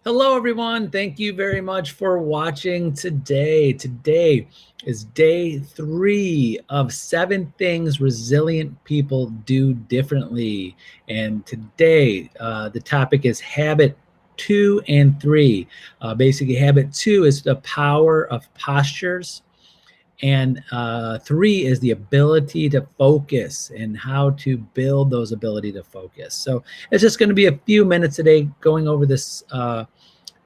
Hello, everyone. Thank you very much for watching today. Today is day 3 of 7 things resilient people do differently. And today, the topic is habit 2 and 3. Basically, habit 2 is the power of postures. And 3 is the ability to focus and how to build those ability to focus. So it's just going to be a few minutes today going over this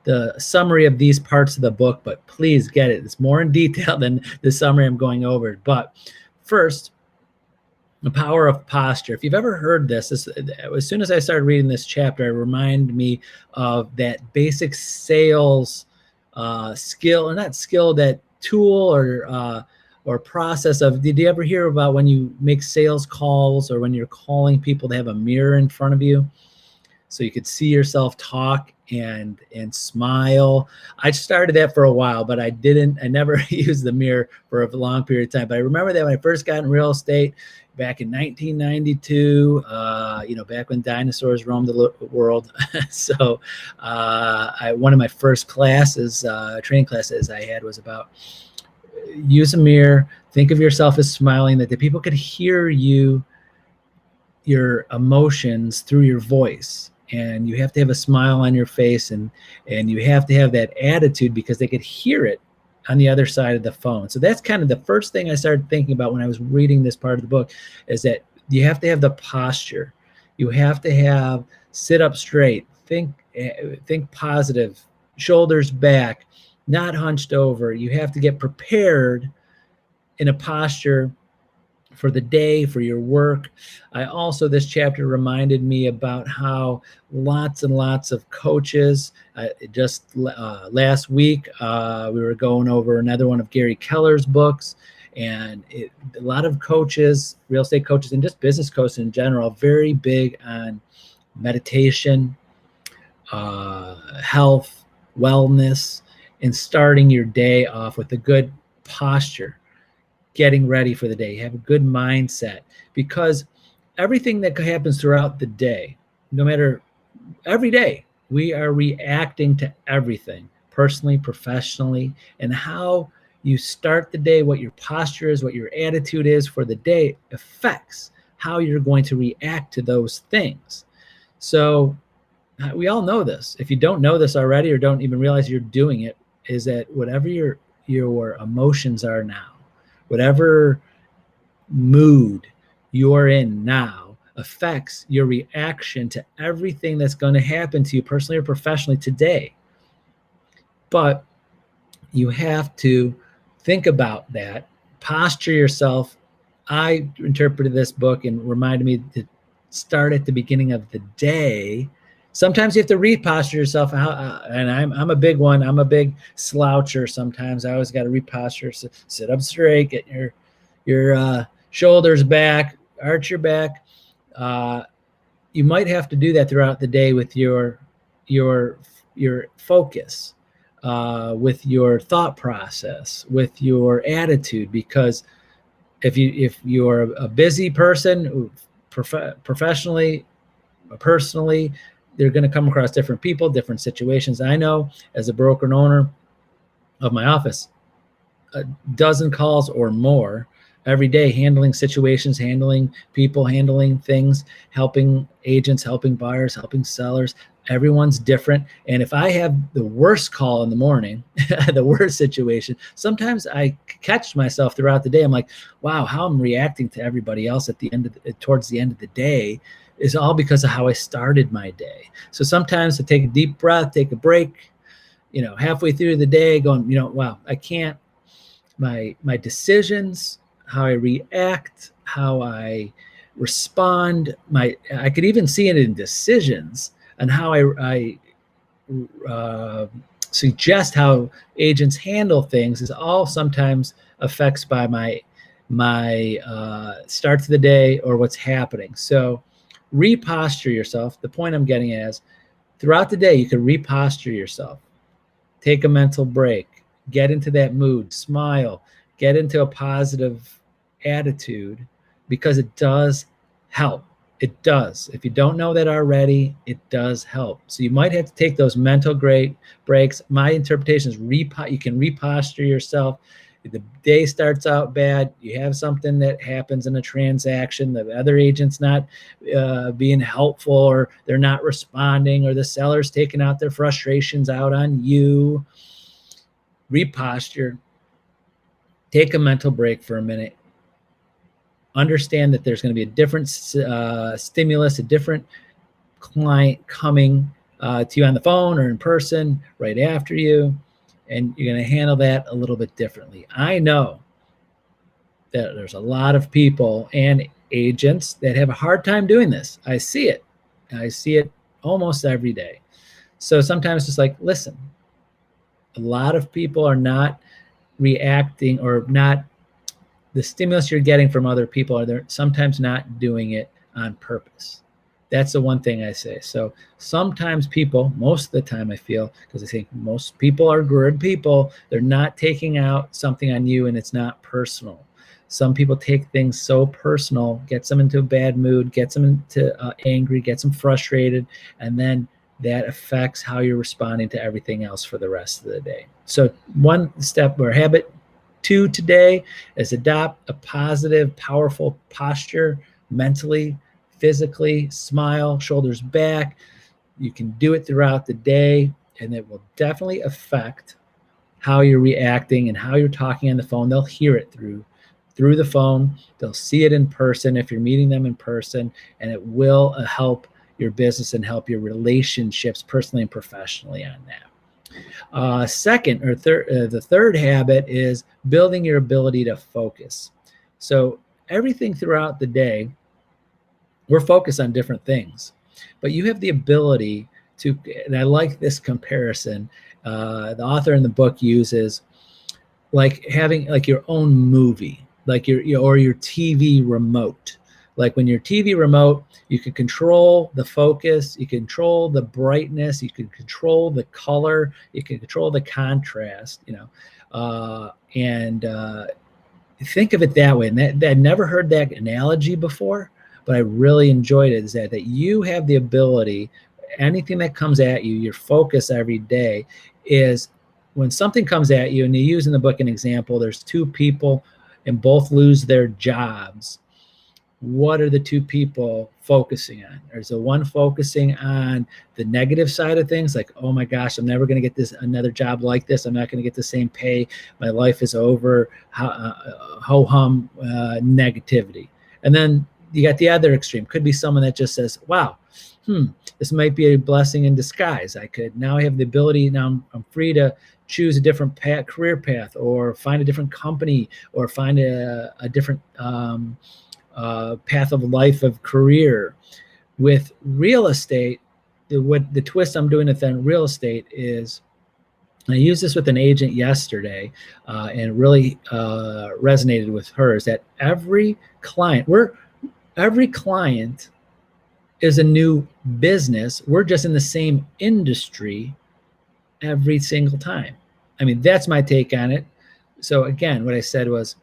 the summary of these parts of the book, but please get it. It's more in detail than the summary I'm going over. But first, the power of posture. If you've ever heard this, as soon as I started reading this chapter, it reminded me of that basic sales skill, or not skill, that tool or process of, did you ever hear about when you make sales calls or when you're calling people to have a mirror in front of you so you could see yourself talk and smile? I started that for a while, but I never used the mirror for a long period of time. But I remember that when I first got in real estate back in 1992, back when dinosaurs roamed the world. So one of my first classes, training classes I had, was about use a mirror, think of yourself as smiling, that the people could hear you, your emotions through your voice. And you have to have a smile on your face, and you have to have that attitude because they could hear it on the other side of the phone. So that's kind of the first thing I started thinking about when I was reading this part of the book, is that you have to have the posture. You have to have sit up straight, think positive, shoulders back, not hunched over. You have to get prepared in a posture for the day, for your work. This chapter reminded me about how lots and lots of coaches, last week, we were going over another one of Gary Keller's books, and a lot of coaches, real estate coaches, and just business coaches in general, very big on meditation, health, wellness, and starting your day off with a good posture, getting ready for the day. You have a good mindset, because everything that happens throughout the day, no matter, every day, we are reacting to everything, personally, professionally, and how you start the day, what your posture is, what your attitude is for the day, affects how you're going to react to those things. So we all know this. If you don't know this already, or don't even realize you're doing it, is that whatever your emotions are now, whatever mood you're in now, affects your reaction to everything that's going to happen to you personally or professionally today. But you have to think about that, posture yourself. I interpreted this book and reminded me to start at the beginning of the day. Sometimes you have to reposture yourself, and I'm a big one. I'm a big sloucher. Sometimes I always got to reposture, sit up straight, get your shoulders back, arch your back. You might have to do that throughout the day with your focus, with your thought process, with your attitude, because if you're a busy person, professionally, personally, they're going to come across different people, different situations. I know, as a broker and owner of my office, a dozen calls or more every day, handling situations, handling people, handling things, helping agents, helping buyers, helping sellers. Everyone's different. And if I have the worst call in the morning, the worst situation, sometimes I catch myself throughout the day. I'm like, wow, how I'm reacting to everybody else towards the end of the day is all because of how I started my day. So sometimes I take a deep breath, take a break, halfway through the day, going, wow, I can't, my decisions, how I react, how I respond, I could even see it in decisions, and how I suggest how agents handle things is all sometimes affects by my start to the day or what's happening. So reposture yourself. The point I'm getting at is, throughout the day, you can reposture yourself. Take a mental break. Get into that mood. Smile. Get into a positive attitude, because it does help. It does. If you don't know that already, it does help. So you might have to take those mental breaks. My interpretation is you can reposture yourself. If the day starts out bad, you have something that happens in a transaction, the other agent's not being helpful, or they're not responding, or the seller's taking out their frustrations out on you. Reposture. Take a mental break for a minute. Understand that there's going to be a different stimulus, a different client coming to you on the phone or in person right after you, and you're going to handle that a little bit differently. I know that there's a lot of people and agents that have a hard time doing this. I see it. I see it almost every day. So sometimes it's like, listen, a lot of people are not reacting, or not, the stimulus you're getting from other people, they're sometimes not doing it on purpose. That's the one thing I say. So sometimes people, most of the time I feel, because I think most people are good people, they're not taking out something on you and it's not personal. Some people take things so personal, gets them into a bad mood, gets them into angry, gets them frustrated, and then that affects how you're responding to everything else for the rest of the day. So one step or habit 2 today is adopt a positive, powerful posture mentally, physically. Smile, shoulders back. You can do it throughout the day, and it will definitely affect how you're reacting and how you're talking on the phone. They'll hear it through the phone. They'll see it in person if you're meeting them in person, and it will help your business and help your relationships personally and professionally on that. The third habit is building your ability to focus. So everything throughout the day, we're focused on different things, but you have the ability to, and I like this comparison, the author in the book uses like having like your own movie, like your TV remote. Like when your TV remote, you can control the focus, you control the brightness, you can control the color, you can control the contrast, and think of it that way. And that I never heard that analogy before, but I really enjoyed it. Is that you have the ability, anything that comes at you, your focus every day is when something comes at you, and you use in the book an example, there's two people and both lose their jobs. What are the two people focusing on? There's the one focusing on the negative side of things, like, oh my gosh, I'm never going to get another job like this. I'm not going to get the same pay. My life is over. Ho-hum negativity. And then you got the other extreme. Could be someone that just says, wow, this might be a blessing in disguise. I have the ability, now I'm free to choose a different career path, or find a different company, or find a different path of life, of career. With real estate, the twist I'm doing with real estate is, I used this with an agent yesterday, and really resonated with her, is that every client is a new business. We're just in the same industry every single time. I mean, that's my take on it. So again, what I said was,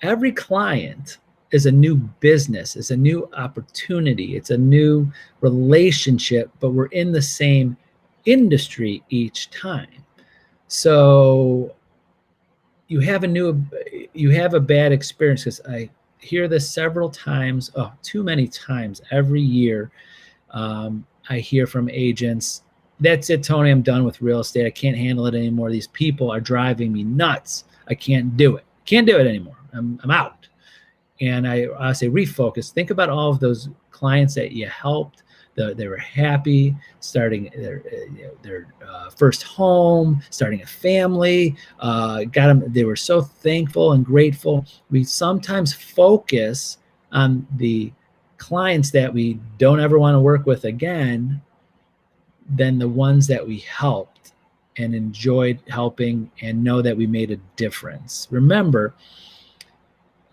every client is a new business, it's a new opportunity, it's a new relationship, but we're in the same industry each time. So you have a bad experience, because I hear this several times, too many times every year. I hear from agents, that's it, Tony, I'm done with real estate. I can't handle it anymore. These people are driving me nuts. I can't do it. Can't do it anymore. I'm out. And I say, refocus. Think about all of those clients that you helped. They were happy, starting their first home, starting a family, got them. They were so thankful and grateful. We sometimes focus on the clients that we don't ever want to work with again than the ones that we helped and enjoyed helping and know that we made a difference. Remember,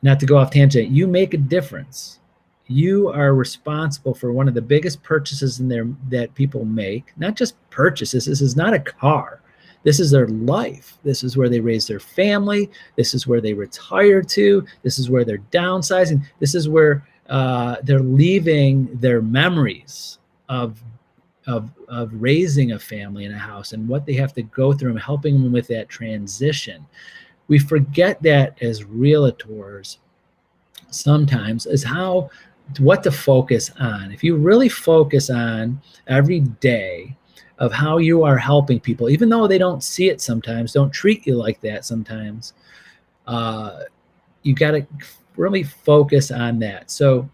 not to go off tangent, you make a difference. You are responsible for one of the biggest purchases that people make. Not just purchases. This is not a car. This is their life. This is where they raise their family. This is where they retire to. This is where they're downsizing. This is where they're leaving their memories of raising a family in a house and what they have to go through and helping them with that transition. We forget that as realtors sometimes is what to focus on. If you really focus on every day of how you are helping people, even though they don't see it sometimes, don't treat you like that sometimes, you got to really focus on that. So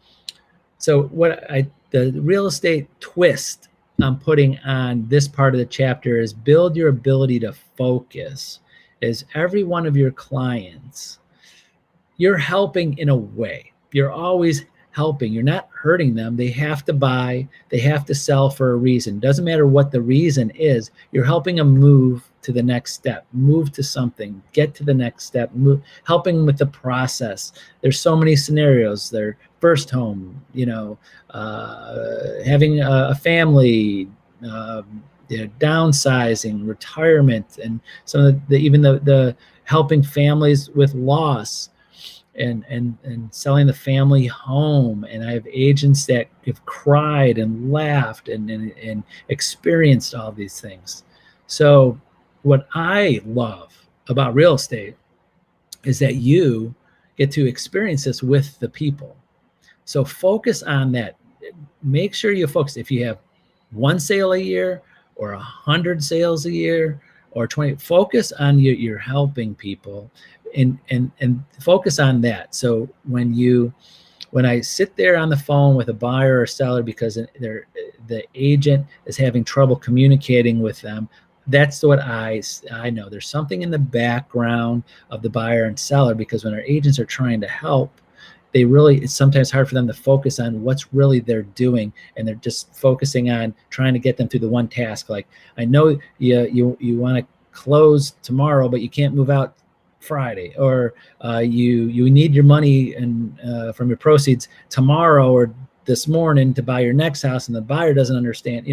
the real estate twist I'm putting on this part of the chapter is build your ability to focus. Is every one of your clients, you're helping in a way. You're always helping. You're not hurting them. They have to buy, they have to sell for a reason. Doesn't matter what the reason is. You're helping them move to the next step, move to something, get to the next step, helping them with the process. There's so many scenarios. Their first home, having a family, downsizing, retirement, and some of even the helping families with loss, and selling the family home. And I have agents that have cried and laughed and experienced all these things. So what I love about real estate is that you get to experience this with the people. So focus on that. Make sure you focus. If you have one sale a year or 100 sales a year or 20, focus on you're helping people and focus on that. So when I sit there on the phone with a buyer or seller because the agent is having trouble communicating with them, that's what I know. There's something in the background of the buyer and seller, because when our agents are trying to help, it's sometimes hard for them to focus on what's really they're doing, and they're just focusing on trying to get them through the one task. Like, I know you want to close tomorrow, but you can't move out Friday, or you need your money and from your proceeds tomorrow or this morning to buy your next house, and the buyer doesn't understand.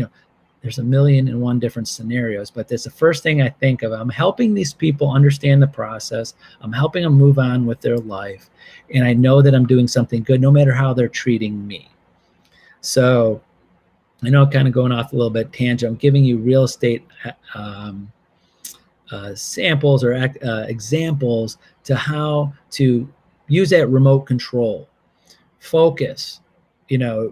There's 1,000,001 different scenarios, but that's the first thing I think of. I'm helping these people understand the process. I'm helping them move on with their life, and I know that I'm doing something good no matter how they're treating me. So I know I'm kind of going off a little bit tangent. I'm giving you real estate samples or examples to how to use that remote control, focus,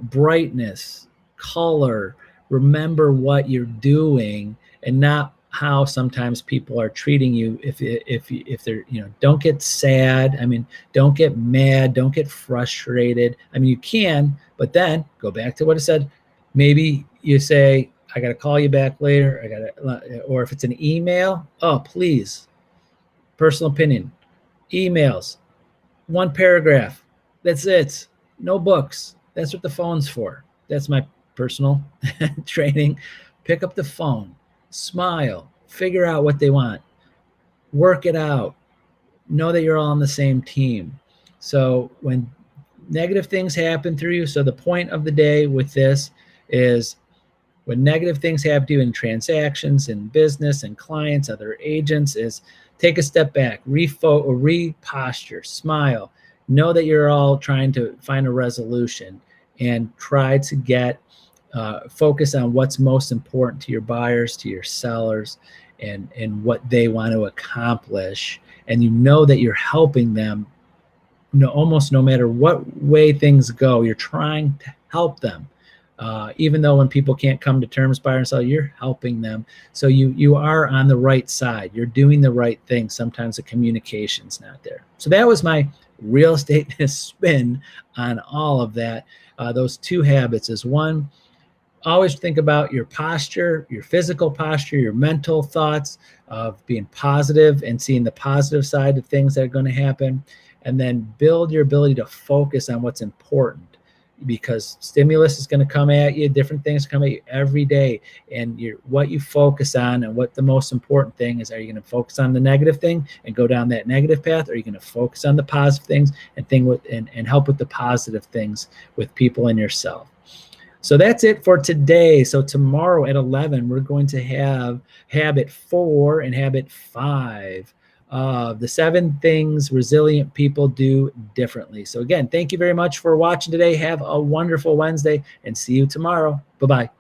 brightness, color. Remember what you're doing and not how sometimes people are treating you. If they're, don't get sad. I mean, don't get mad. Don't get frustrated. I mean, you can, but then go back to what I said. Maybe you say, I got to call you back later. Or if it's an email, oh, please, personal opinion, emails, one paragraph. That's it. No books. That's what the phone's for. That's my personal training. Pick up the phone, smile, figure out what they want, work it out, know that you're all on the same team. So when negative things happen through you, so the point of the day with this is, when negative things happen to you in transactions, in business, and clients, other agents, is take a step back, re-posture, smile, know that you're all trying to find a resolution, and try to get focus on what's most important to your buyers, to your sellers, and what they want to accomplish. And you know that you're helping them, almost no matter what way things go, you're trying to help them. Even though when people can't come to terms, buyer and seller, you're helping them. So you are on the right side. You're doing the right thing. Sometimes the communication's not there. So that was my real estate spin on all of that. Those two habits is, one, always think about your posture, your physical posture, your mental thoughts of being positive and seeing the positive side of things that are going to happen. And then build your ability to focus on what's important, because stimulus is going to come at you, different things come at you every day. And what you focus on, and what the most important thing is, are you going to focus on the negative thing and go down that negative path? Or are you going to focus on the positive things and help with the positive things with people and yourself? So that's it for today. So tomorrow at 11, we're going to have habit 4 and habit 5 the 7 things resilient people do differently. So again, thank you very much for watching today. Have a wonderful Wednesday and see you tomorrow. Bye-bye.